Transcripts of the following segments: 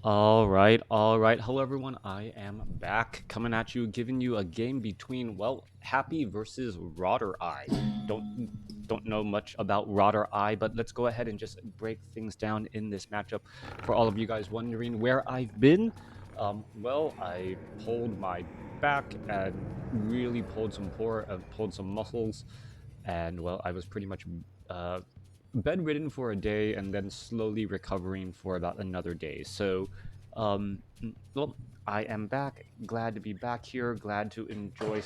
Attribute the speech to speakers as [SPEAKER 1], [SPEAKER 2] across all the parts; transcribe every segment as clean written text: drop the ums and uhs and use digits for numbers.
[SPEAKER 1] All right, all right. Hello, everyone. I am back, coming at you, giving you a game between Happy versus Rottereye. Don't know much about Rottereye, but let's go ahead and just break things down in this matchup. For all of you guys wondering where I've been, I pulled my back and really pulled some muscles, and I was pretty much uh, bedridden for a day and then slowly recovering for about another day. So, um, well, I am back. Glad to be back here. Glad to enjoy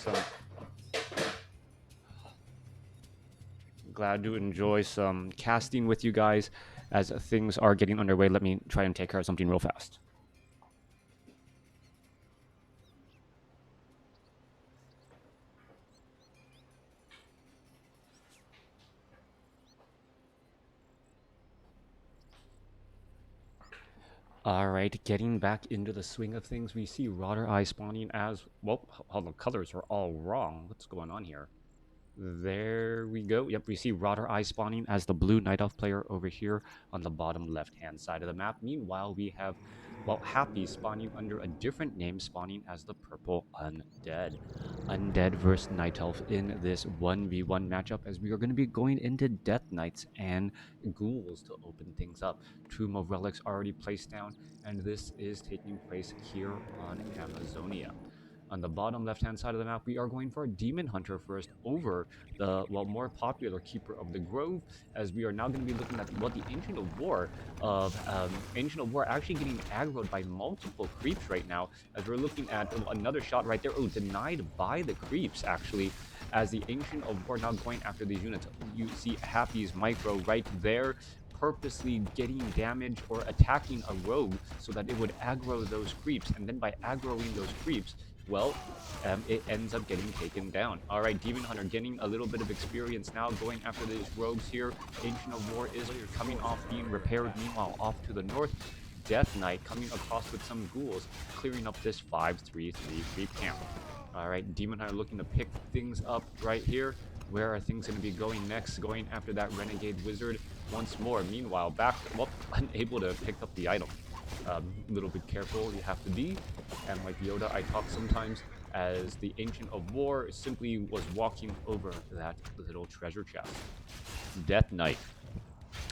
[SPEAKER 1] some casting with you guys as things are getting underway. Let me try and take care of something real fast. All right, getting back into the swing of things, we see Rottereye spawning as all the colors are all wrong. What's going on here? There we go. Yep, we see Rottereye spawning as the blue Night Elf player over here on the bottom left-hand side of the map. Meanwhile, we have, Happy spawning under a different name, spawning as the purple Undead. Undead versus Night Elf in this 1v1 matchup, as we are going to be going into Death Knights and Ghouls to open things up. Tomb of Relics already placed down, and this is taking place here on Amazonia. On the bottom left-hand side of the map, we are going for a Demon Hunter first over the, more popular Keeper of the Grove, as we are now going to be looking at, the Ancient of War actually getting aggroed by multiple creeps right now, as we're looking at another shot right there. Oh, denied by the creeps, actually, as the Ancient of War now going after these units. You see Happy's micro right there, purposely getting damage or attacking a rogue so that it would aggro those creeps, and then by aggroing those creeps, it ends up getting taken down. All right, Demon Hunter getting a little bit of experience now, going after these rogues here. Ancient of War is coming off being repaired. Meanwhile, off to the north, Death Knight coming across with some ghouls, clearing up this 5-3-3 creep camp. All right, Demon Hunter looking to pick things up right here. Where are things going to be going next? Going after that Renegade Wizard once more. Meanwhile, back, unable to pick up the item. A little bit careful you have to be, and like Yoda, I talk sometimes, as the Ancient of War simply was walking over that little treasure chest. Death Knight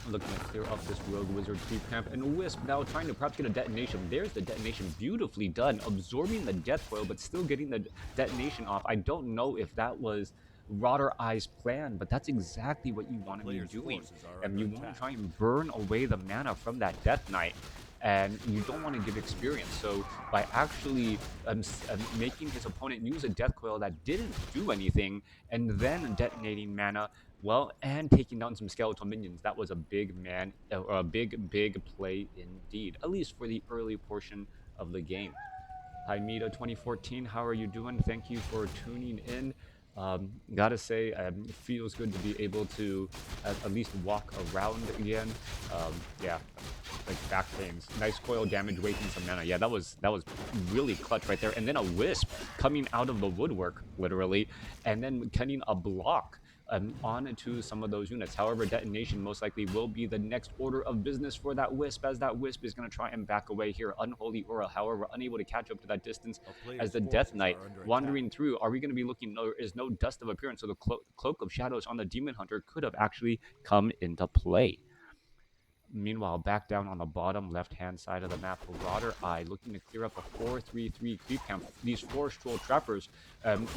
[SPEAKER 1] looking to clear up this rogue wizard creep camp, and Wisp now trying to perhaps get a detonation. There's the detonation, beautifully done, absorbing the death coil but still getting the detonation off. I don't know if that was Rottereye's plan, but that's exactly what you want to be doing, and you want to try and burn away the mana from that Death Knight, and you don't want to give experience. So by actually making his opponent use a death coil that didn't do anything, and then detonating mana, and taking down some skeletal minions, that was a big or a big play indeed, at least for the early portion of the game. Hi, Mita 2014. How are you doing? Thank you for tuning in. Gotta say, it feels good to be able to at least walk around again. Yeah, like back pains. Nice coil damage, wasting some mana. Yeah, that was really clutch right there. And then a Wisp coming out of the woodwork, literally, and then cutting a block onto some of those units. However, detonation most likely will be the next order of business for that Wisp, as that Wisp is going to try and back away here. Unholy Aura, however, unable to catch up to that distance, as the Death Knight wandering through. Are we going to be looking? There is no dust of appearance, so the Cloak of Shadows on the Demon Hunter could have actually come into play. Meanwhile, back down on the bottom left-hand side of the map, Rottereye looking to clear up a 4-3-3 creep camp. These 4 Stroll Trappers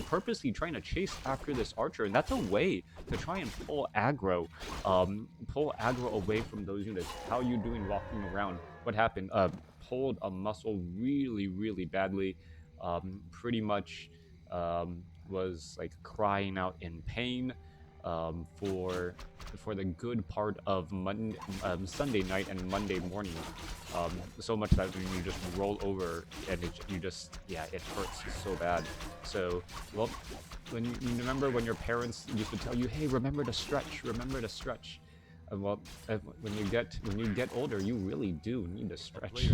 [SPEAKER 1] purposely trying to chase after this Archer, and that's a way to try and pull aggro away from those units. How are you doing walking around? What happened? Pulled a muscle really, really badly. Pretty much was like crying out in pain for the good part of Sunday night and Monday morning. So much that when you just roll over and it hurts so bad. So, when you remember when your parents used to tell you, hey, remember to stretch, remember to stretch. When you get older, you really do need to stretch.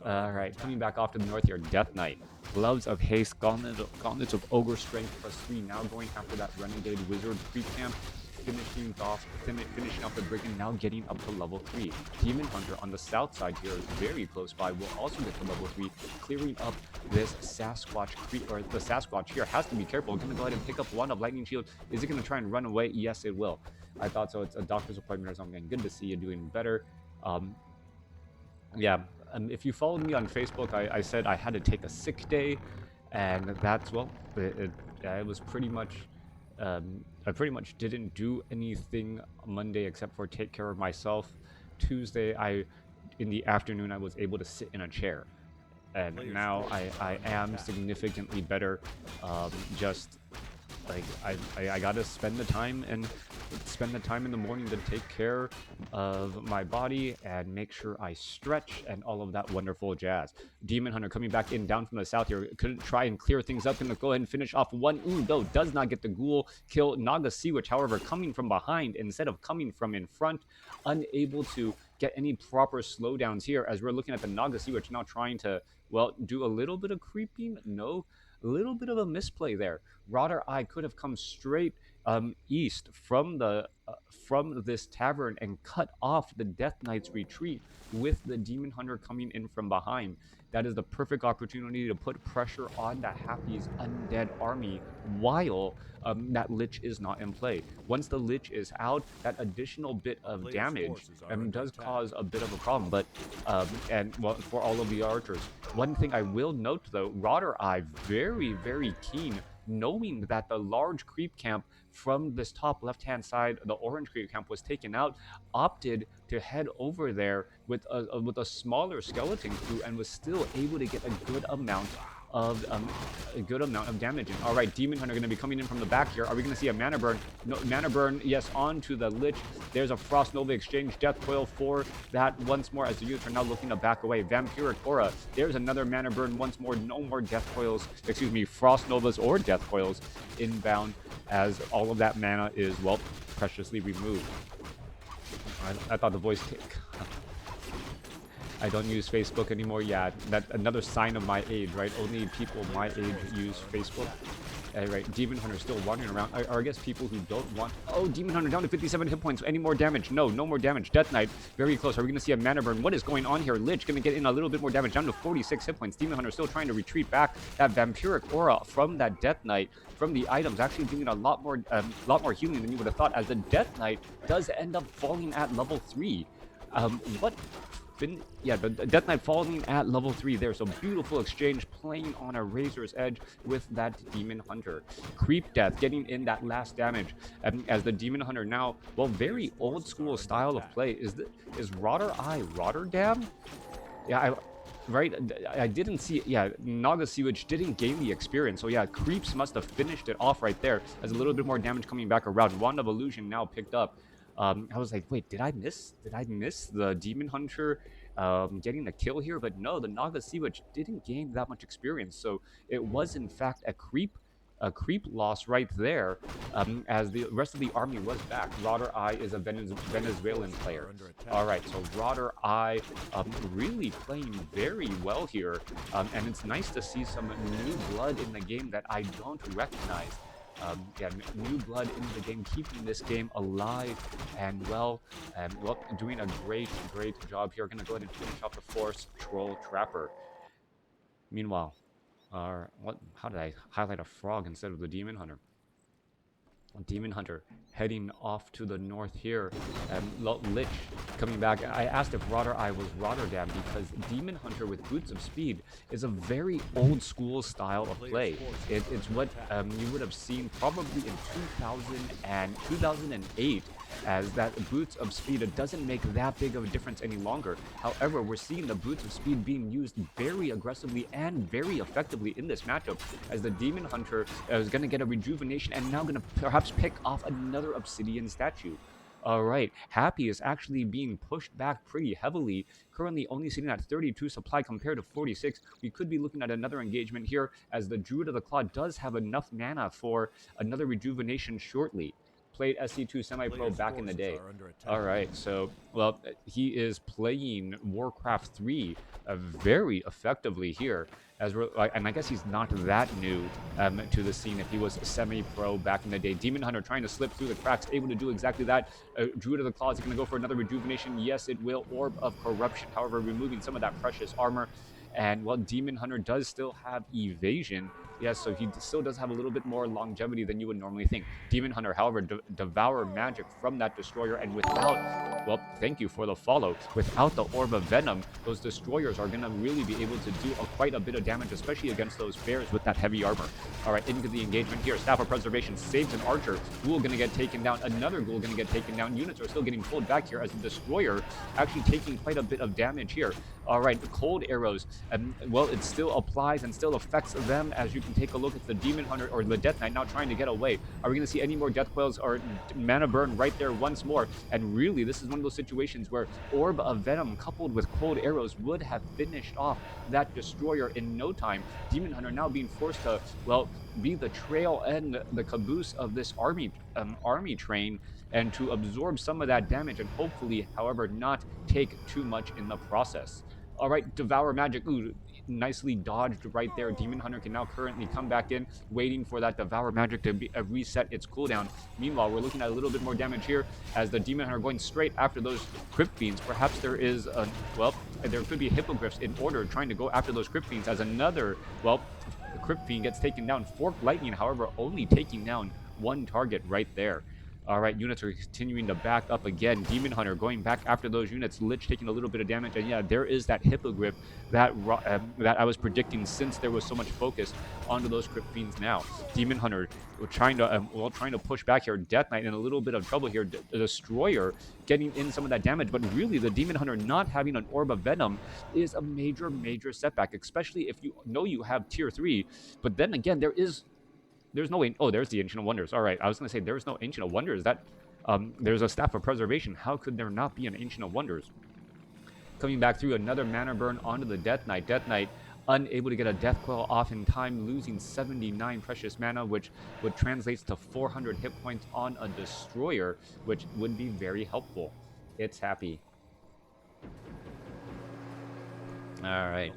[SPEAKER 1] All right, coming back off to the north here, Death Knight, Gloves of Haste, Gauntlets of Ogre Strength +3. Now going after that Renegade Wizard creep camp. finishing off the Brigand, now getting up to level 3. Demon Hunter on the south side here is very close by, will also get to level 3, clearing up this Sasquatch or the Sasquatch here. Has to be careful. Gonna go ahead and pick up one of Lightning Shield. Is it gonna try and run away? Yes, it will. I thought so. It's a doctor's appointment or something. Good to see you doing better. Yeah, if you followed me on Facebook, I said I had to take a sick day, and that's, well, it was pretty much, I pretty much didn't do anything Monday except for take care of myself. Tuesday, in the afternoon, I was able to sit in a chair, and now I am significantly better. Just like I gotta spend the time in the morning to take care of my body and make sure I stretch and all of that wonderful jazz. Demon Hunter coming back in down from the south here. Couldn't try and clear things up. Gonna go ahead and finish off one. Though does not get the ghoul kill. Naga Sea Witch, however, coming from behind instead of coming from in front, unable to get any proper slowdowns here as we're looking at the Naga Sea Witch now trying to, well, do a little bit of creeping. No, a little bit of a misplay there. Rottereye could have come straight east from this tavern and cut off the Death Knight's retreat with the Demon Hunter coming in from behind. That is the perfect opportunity to put pressure on the Happy's undead army while that Lich is not in play. Once the Lich is out, that additional bit of damage does cause a bit of a problem. But and well, for all of the archers, one thing I will note though, Rottereye very, very keen, knowing that the large creep camp from this top left-hand side, the orange creep camp, was taken out, opted to head over there with a smaller skeleton crew and was still able to get a good amount of damage in. All right, Demon Hunter going to be coming in from the back here. Are we going to see a mana burn? No, mana burn, yes, onto the Lich. There's a Frost Nova exchange, Death Coil for that once more as the youth are now looking to back away. Vampiric Aura, there's another mana burn once more. No more Death Coils, excuse me, Frost Novas or Death Coils inbound as all of that mana is, well, preciously removed. I thought the voice kick. I don't use Facebook anymore. Yeah, that's another sign of my age, right? Only people my age use Facebook. Right, Demon Hunter still wandering around. Or I guess people who don't want... Oh, Demon Hunter down to 57 hit points. Any more damage? No, no more damage. Death Knight, very close. Are we going to see a mana burn? What is going on here? Lich going to get in a little bit more damage, down to 46 hit points. Demon Hunter still trying to retreat back. That Vampiric Aura from that Death Knight, from the items, actually doing a lot more healing than you would have thought, as the Death Knight does end up falling at level 3. Yeah, the Death Knight falling at level 3 there. So beautiful exchange, playing on a razor's edge with that Demon Hunter. Creep Death getting in that last damage as the Demon Hunter now, well, very old school style of play. Is Rottereye Rotterdam? Yeah, right? I didn't see, yeah, Naga Sea Witch didn't gain the experience. So yeah, Creeps must have finished it off right there as a little bit more damage coming back around. Wand of Illusion now picked up. I was like, wait, did I miss the Demon Hunter getting the kill here? But no, the Naga Sea Witch didn't gain that much experience, so it was in fact a creep loss right there, as the rest of the army was back. Rottereye is a Venezuelan player. All right, so Rottereye really playing very well here, and it's nice to see some new blood in the game that I don't recognize. Yeah, new blood into the game, keeping this game alive and well, and doing a great job here. Going to go ahead and finish off the Force Troll Trapper. Meanwhile, how did I highlight a frog instead of the Demon Hunter? Demon Hunter heading off to the north here, and Lich coming back. I asked if Rottereye was Rotterdam because Demon Hunter with Boots of Speed is a very old school style of play. It's what you would have seen probably in 2008, as that Boots of Speed, it doesn't make that big of a difference any longer. However, we're seeing the Boots of Speed being used very aggressively and very effectively in this matchup, as the Demon Hunter is going to get a rejuvenation and now going to perhaps pick off another Obsidian statue. All right, Happy is actually being pushed back pretty heavily, currently only sitting at 32 supply compared to 46. We could be looking at another engagement here, as the Druid of the Claw does have enough mana for another rejuvenation shortly. played SC2 Semi-Pro
[SPEAKER 2] Player's
[SPEAKER 1] back in the
[SPEAKER 2] forces
[SPEAKER 1] day.
[SPEAKER 2] are under attack.
[SPEAKER 1] All right, so well, he is playing Warcraft 3 very effectively here. As we're like, and I guess he's not that new to the scene if he was semi-pro back in the day. Demon Hunter trying to slip through the cracks, able to do exactly that. Druid of the Claw is going to go for another rejuvenation. Yes, it will. Orb of Corruption, however, removing some of that precious armor. And while Demon Hunter does still have evasion, yes, so he still does have a little bit more longevity than you would normally think. Demon Hunter, however, devour magic from that destroyer, and without, well, thank you for the follow. Without the Orb of Venom, those destroyers are going to really be able to do quite a bit of damage, especially against those bears with that heavy armor. All right, into the engagement here. Staff of Preservation saves an archer. Ghoul going to get taken down. Another Ghoul going to get taken down. Units are still getting pulled back here as the destroyer actually taking quite a bit of damage here. All right, the cold arrows, well, it still applies and still affects them, as you can take a look at the Demon Hunter or the Death Knight now trying to get away. Are we going to see any more Death Coils or Mana Burn right there once more? And really, this is one of those situations where Orb of Venom coupled with cold arrows would have finished off that destroyer in no time. Demon Hunter now being forced to, well, be the trail and the caboose of this army train, and to absorb some of that damage and hopefully, however, not take too much in the process. All right, Devour Magic. Ooh, nicely dodged right there. Demon Hunter can now currently come back in, waiting for that Devour Magic to reset its cooldown. Meanwhile, we're looking at a little bit more damage here as the Demon Hunter going straight after those Crypt Fiends. Perhaps there is a, well, there could be Hippogriffs in order trying to go after those Crypt Fiends as another, well, Crypt Fiend gets taken down. Forked Lightning, however, only taking down one target right there. All right, units are continuing to back up again. Demon Hunter going back after those units. Lich taking a little bit of damage. And yeah, there is that Hippogriff that that I was predicting, since there was so much focus onto those Crypt Fiends now. Demon Hunter trying to push back here. Death Knight in a little bit of trouble here. The Destroyer getting in some of that damage. But really, the Demon Hunter not having an Orb of Venom is a major, major setback, especially if you know you have tier 3. But then again, there's no, oh, there's the Ancient of Wonders. All right, I was going to say there's no Ancient of Wonders. That there's a Staff of Preservation. How could there not be an Ancient of Wonders? Coming back through, another mana burn onto the Death Knight. Death Knight unable to get a Death Coil off in time, losing 79 precious mana, which would translate to 400 hit points on a Destroyer, which would be very helpful. It's happy. All right,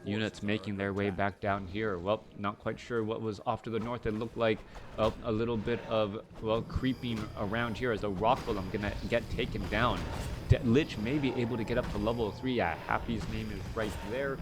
[SPEAKER 1] units making their way back down here. Well, not quite sure what was off to the north. It looked like a little bit of, well, creeping around here as the Rock Golem gonna get taken down. Lich may be able to get up to level 3. Yeah, Happy's name is right there.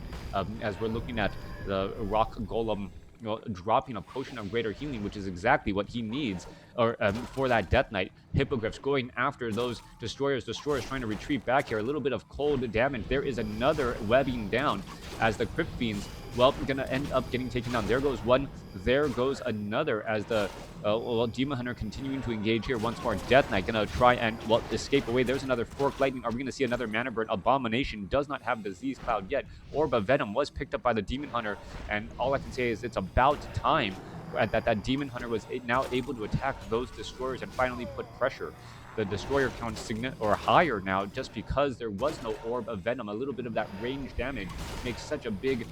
[SPEAKER 1] As we're looking at the Rock Golem, well, dropping a potion of greater healing, which is exactly what he needs, or for that Death Knight. Hippogriffs going after those destroyers. Destroyers trying to retreat back here. A little bit of cold damage. There is another webbing down as the Crypt Fiends, well, gonna end up getting taken down. There goes one. There goes another as the well, Demon Hunter continuing to engage here once more. Death Knight gonna try and, well, escape away. There's another Forked Lightning. Are we gonna see another Mana Burn? Abomination does not have Disease Cloud yet. Orb of Venom was picked up by the Demon Hunter, and all I can say is it's about time that Demon Hunter was now able to attack those destroyers and finally put pressure. The destroyer count or higher now, just because there was no Orb of Venom. A little bit of that range damage makes such a big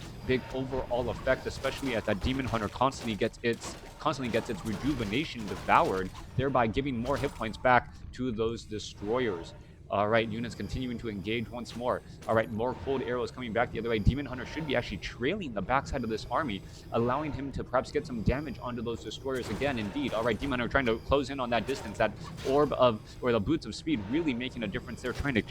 [SPEAKER 1] overall effect, especially as that Demon Hunter constantly gets its rejuvenation devoured, thereby giving more hit points back to those destroyers. All right, units continuing to engage once more. All right, more cold arrows coming back the other way. Demon Hunter should be actually trailing the backside of this army, allowing him to perhaps get some damage onto those destroyers again. Indeed. All right, Demon Hunter trying to close in on that distance. That Orb of, or the Boots of Speed really making a difference there, trying to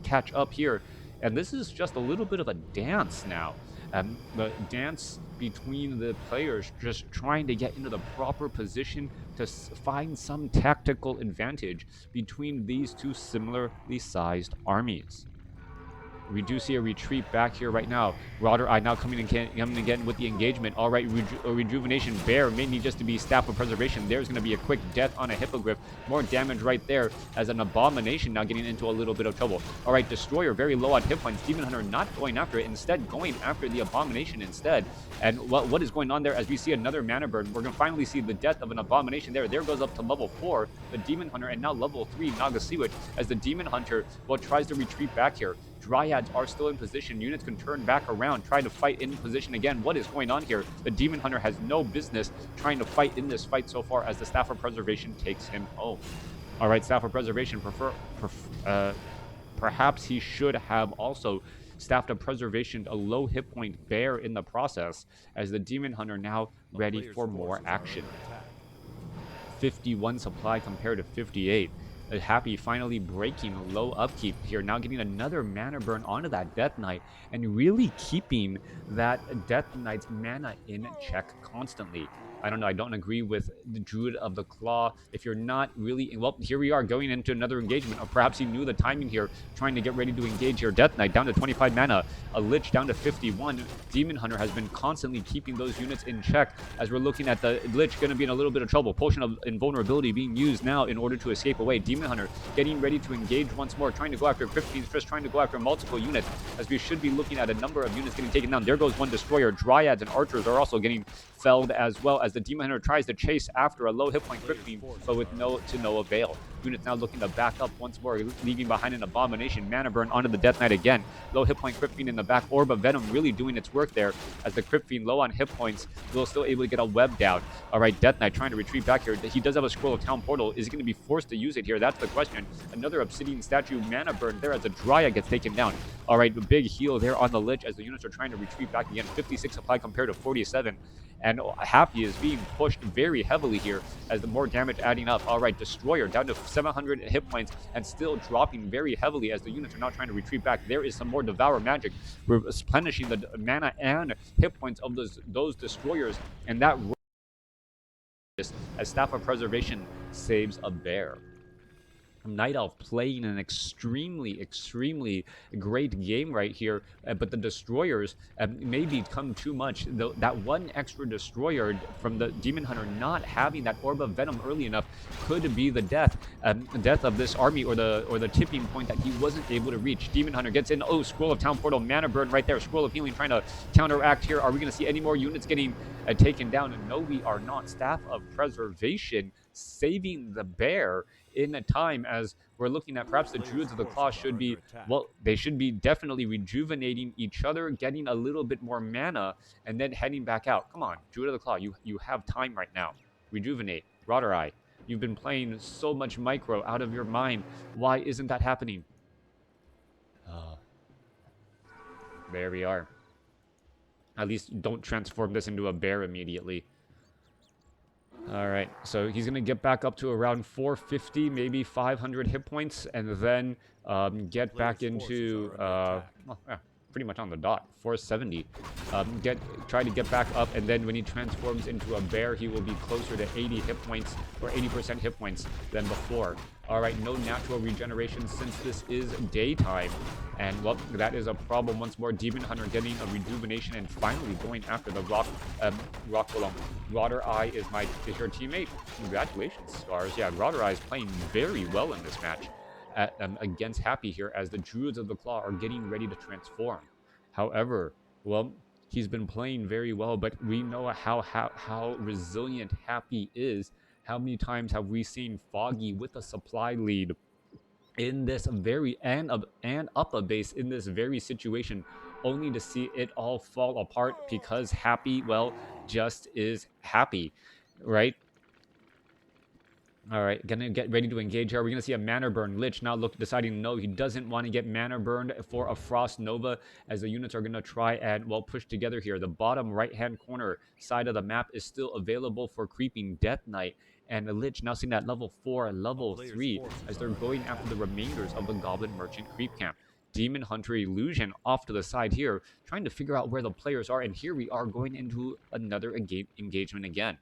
[SPEAKER 1] catch up here. And this is just a little bit of a dance now. The dance between the players, just trying to get into the proper position to find some tactical advantage between these two similarly sized armies. We do see a retreat back here right now. Rottereye now coming again with the engagement. All right, Rejuvenation Bear may need just to be Staff of Preservation. There's going to be a quick death on a Hippogriff. More damage right there as an Abomination now getting into a little bit of trouble. All right, Destroyer very low on hit points. Demon Hunter not going after it, instead going after the Abomination instead. And what is going on there as we see another Mana Burn? We're going to finally see the death of an Abomination there. There goes up to level 4, the Demon Hunter, and now level 3, Naga Sea Witch, as the Demon Hunter, well, tries to retreat back here. Dryads are still in position. Units can turn back around, try to fight in position again. What is going on here? The Demon Hunter has no business trying to fight in this fight so far, as the Staff of Preservation takes him home. All right, Staff of Preservation, perhaps he should have also Staff of Preservation a low hit point bear in the process, as the Demon Hunter now ready for more action. 51 supply compared to 58. Happy finally breaking low upkeep here, now getting another mana burn onto that Death Knight and really keeping that Death Knight's mana in check constantly. I don't know, I don't agree with the Druid of the Claw. If you're not really, well, here we are going into another engagement, or perhaps he knew the timing here, trying to get ready to engage here. Death Knight down to 25 mana, a Lich down to 51. Demon Hunter has been constantly keeping those units in check, as we're looking at the Lich going to be in a little bit of trouble. Potion of Invulnerability being used now in order to escape away. Demon Hunter getting ready to engage once more, trying to go after Crypt Fiends, just trying to go after multiple units, as we should be looking at a number of units getting taken down. There goes one Destroyer. Dryads and Archers are also getting felled, as well as the Demon Hunter tries to chase after a low hit point Crypt Fiend, but with no avail. Units now looking to back up once more, leaving behind an Abomination. Mana burn onto the Death Knight again. Low hit point Crypt Fiend in the back. Orb of Venom really doing its work there, as the Crypt Fiend low on hit points will still able to get a web down. All right, Death Knight trying to retreat back here. He does have a Scroll of Town Portal. Is he going to be forced to use it here? That's the question. Another Obsidian Statue mana burn there as a Dryad gets taken down. All right, big heal there on the Lich as the units are trying to retreat back again. 56 supply compared to 47. And Happy is being pushed very heavily here as the more damage adding up. All right, Destroyer down to 700 hit points and still dropping very heavily as the units are now trying to retreat back. There is some more Devour magic replenishing the mana and hit points of those Destroyers, and that as Staff of Preservation saves a bear. Night Elf playing an extremely great game right here, but the Destroyers may become too much. That one extra Destroyer from the Demon Hunter not having that Orb of Venom early enough could be the death of this army, or the tipping point that he wasn't able to reach. Demon Hunter gets in. Oh, Scroll of Town Portal, mana burn right there. Scroll of Healing trying to counteract here. Are we going to see any more units getting taken down? And no, we are not. Staff of Preservation saving the bear in a time, as we're looking at perhaps the Druids of the Claw should be, well, they should be definitely rejuvenating each other, getting a little bit more mana, and then heading back out. Come on, Druid of the Claw, you have time right now. Rejuvenate. Rottereye, you've been playing so much micro out of your mind. Why isn't that happening? There we are. At least don't transform this into a bear immediately. All right, so he's going to get back up to around 450, maybe 500 hit points, and then get back into, pretty much on the dot, 470. Try to get back up, and then when he transforms into a bear, he will be closer to 80 hit points, or 80% hit points than before. All right, no natural regeneration since this is daytime. And, well, that is a problem once more. Demon Hunter getting a rejuvenation and finally going after the rock golem. Rottereye is your teammate. Congratulations, Stars. Yeah, Rottereye is playing very well in this match against Happy here, as the Druids of the Claw are getting ready to transform. However, well, he's been playing very well, but we know how resilient Happy is. How many times have we seen Foggy with a supply lead in this very and up a base in this very situation, only to see it all fall apart because Happy, well, just is Happy, right? All right, gonna get ready to engage here. We're gonna see a mana burn. Lich now deciding no, he doesn't want to get mana burned for a Frost Nova, as the units are gonna try and, well, push together here. The bottom right-hand corner side of the map is still available for creeping Death Knight, and the Lich now seeing that level 4 and level 3 as they're going after the remainders of the Goblin Merchant creep camp. Demon Hunter Illusion off to the side here, trying to figure out where the players are, and here we are going into another engagement again.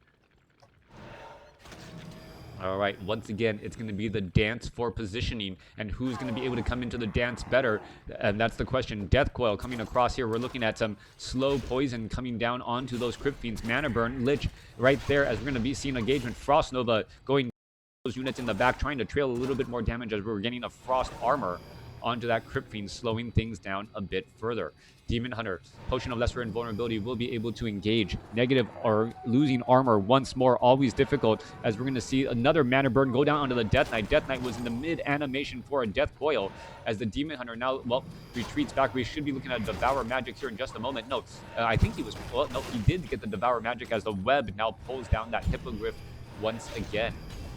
[SPEAKER 1] All right, once again, it's going to be the dance for positioning, and who's going to be able to come into the dance better, and that's the question. Death Coil coming across here. We're looking at some slow poison coming down onto those Crypt Fiends. Mana burn, Lich right there, as we're going to be seeing engagement. Frost Nova going those units in the back, trying to trail a little bit more damage as we're getting a Frost Armor onto that Crypt Fiend, slowing things down a bit further. Demon Hunter, Potion of Lesser Invulnerability, will be able to engage. Negative or losing armor once more, always difficult, as we're going to see another mana burn go down onto the Death Knight. Death Knight was in the mid animation for a Death Coil, as the Demon Hunter now, well, retreats back. We should be looking at Devour Magic here in just a moment. No, I think he was, well, no, he did get the Devour Magic as the web now pulls down that Hippogriff once again.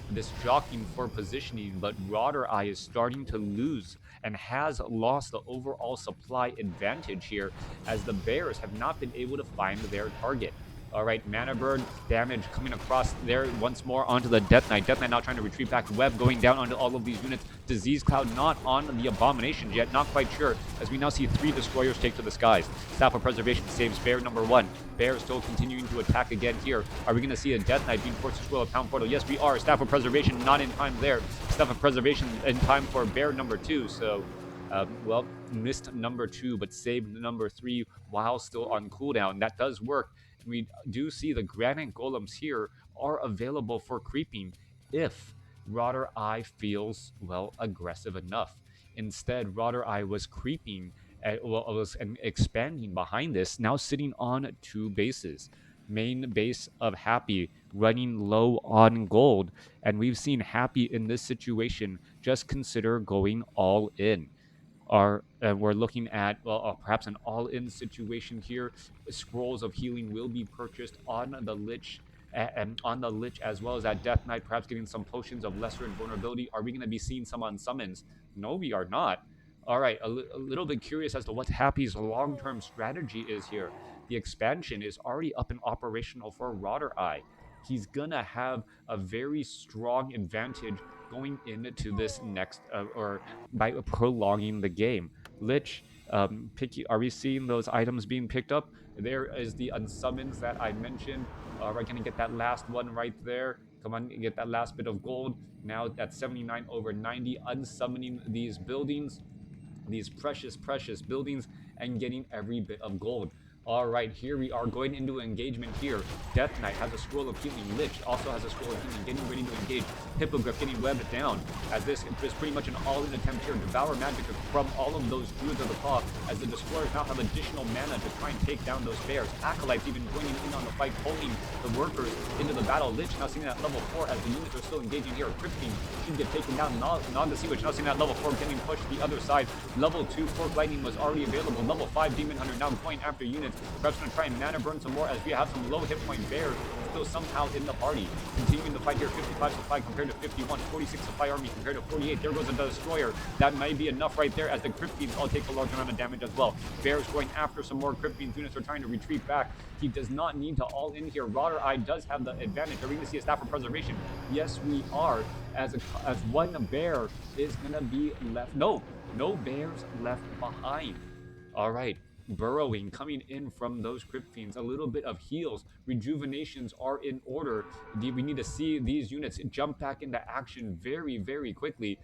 [SPEAKER 1] This jockeying for positioning, but Rottereye is starting to lose and has lost the overall supply advantage here, as the Bears have not been able to find their target. All right, Mana Bird damage coming across there once more onto the Death Knight. Death Knight now trying to retreat back. Web going down onto all of these units. Disease Cloud not on the Abominations yet. Not quite sure, as we now see 3 Destroyers take to the skies. Staff of Preservation saves Bear number 1. Bear still continuing to attack again here. Are we going to see a Death Knight being forced to scroll a Pound Portal? Yes, we are. Staff of Preservation not in time there. Staff of Preservation in time for Bear number 2. So, well, missed number 2, but saved number 3 while still on cooldown. That does work. We do see the Granite Golems here are available for creeping if Rottereye feels, well, aggressive enough. Instead, Rottereye was creeping, was expanding behind this, now sitting on 2 bases. Main base of Happy running low on gold, and we've seen Happy in this situation just consider going all in. We're looking at, well, perhaps an all-in situation here. Scrolls of healing will be purchased on the Lich, and on the Lich, as well as that Death Knight, perhaps getting some potions of lesser invulnerability. Are we going to be seeing some on summons? No, we are not. All right, a little bit curious as to what Happy's long-term strategy is here. The expansion is already up and operational for Rottereye. He's gonna have a very strong advantage going into this next, or by prolonging the game. Lich, are we seeing those items being picked up? There is the unsummons that I mentioned. We're going to get that last one right there. Come on, get that last bit of gold. Now at 79 over 90, unsummoning these buildings, these precious, precious buildings, and getting every bit of gold. All right, here we are going into engagement here. Death Knight has a scroll of healing. Lich also has a scroll of healing, getting ready to engage. Hippogriff getting webbed down, as this is pretty much an all-in attempt here. Devour Magic from all of those Druids of the Paw, as the Destroyers now have additional mana to try and take down those bears. Acolytes even joining in on the fight, pulling the workers into the battle. Lich now seeing at level 4 as the units are still engaging here. Crypt Fiend should get taken down. Nog the Sea Witch now seeing at level 4 getting pushed the other side. Level 2 Fork Lightning was already available. Level 5 Demon Hunter now going after units. Perhaps going to try and mana burn some more, as we have some low hit point bears still somehow in the party. Continuing the fight here, 55 supply compared to 51, 46 supply army compared to 48. There goes a Destroyer. That might be enough right there, as the Crypt Fiends all take a large amount of damage as well. Bears going after some more Crypt Fiends. Units are trying to retreat back. He does not need to all in here. Rottereye does have the advantage. Are we going to see a Staff of Preservation? Yes, we are, as one bear is going to be left. No bears left behind. All right, burrowing coming in from those Crypt Fiends. A little bit of heals, rejuvenations are in order. We need to see these units jump back into action very, very quickly.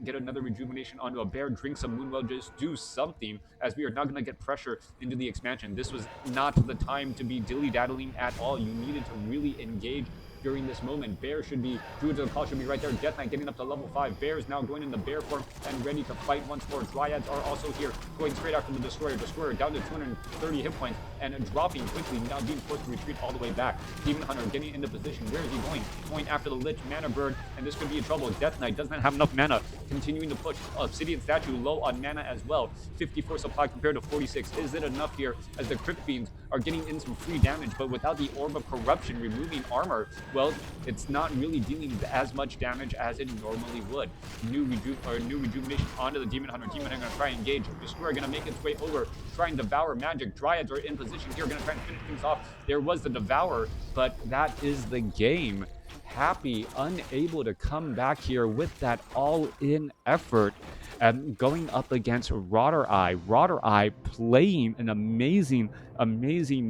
[SPEAKER 1] Get another rejuvenation onto a bear, drink some Moonwell, just do something, as we are not going to get pressure into the expansion. This was not the time to be dilly-daddling at all. You needed to really engage during this moment. Bear should be, Druids of the Call should be right there. Death Knight getting up to level 5. Bears now going into bear form and ready to fight once more. Dryads are also here, going straight after the Destroyer. Destroyer down to 230 hit points and dropping quickly, now being forced to retreat all the way back. Demon Hunter getting into position. Where is he going? Going after the Lich, Mana Bird, and this could be in trouble. Death Knight does not have enough mana, continuing to push. Obsidian Statue low on mana as well. 54 supply compared to 46. Is it enough here, as the Crypt Fiends are getting in some free damage, but without the Orb of Corruption removing armor, well, it's not really dealing as much damage as it normally would. New rejuvenation onto the Demon Hunter. Demon Hunter going to try and engage. Destroyer going to make its way over, try and devour magic. Dryads are in position here, going to try and finish things off. There was the Devourer, but that is the game. Happy unable to come back here with that all-in effort, and going up against Rottereye. Rottereye playing an amazing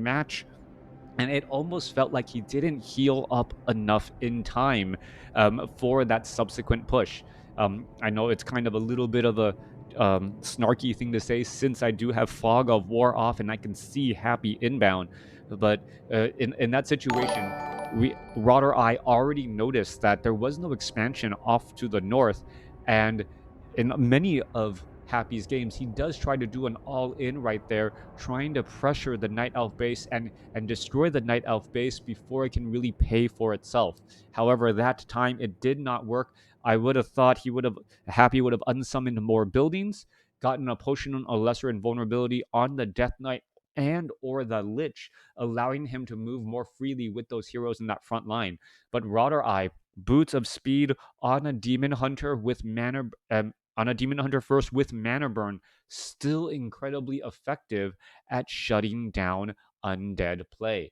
[SPEAKER 1] match, and it almost felt like he didn't heal up enough in time for that subsequent push. I know it's kind of a little bit of a snarky thing to say, since I do have Fog of War off and I can see Happy inbound, but in that situation, Rottereye already noticed that there was no expansion off to the north, and in many of Happy's games, he does try to do an all-in right there, trying to pressure the Night Elf base and destroy the Night Elf base before it can really pay for itself. However, that time it did not work. I would have thought Happy would have unsummoned more buildings, gotten a potion of lesser invulnerability on the Death Knight and or the Lich, allowing him to move more freely with those heroes in that front line. But Rottereye, Boots of Speed on a Demon Hunter with mana on a Demon Hunter first with Mana Burn, still incredibly effective at shutting down undead play.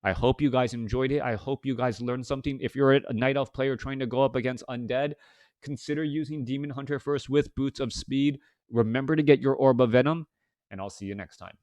[SPEAKER 1] I hope you guys enjoyed it. I hope you guys learned something. If you're a Night Elf player trying to go up against undead, consider using Demon Hunter first with Boots of Speed. Remember to get your Orb of Venom, and I'll see you next time.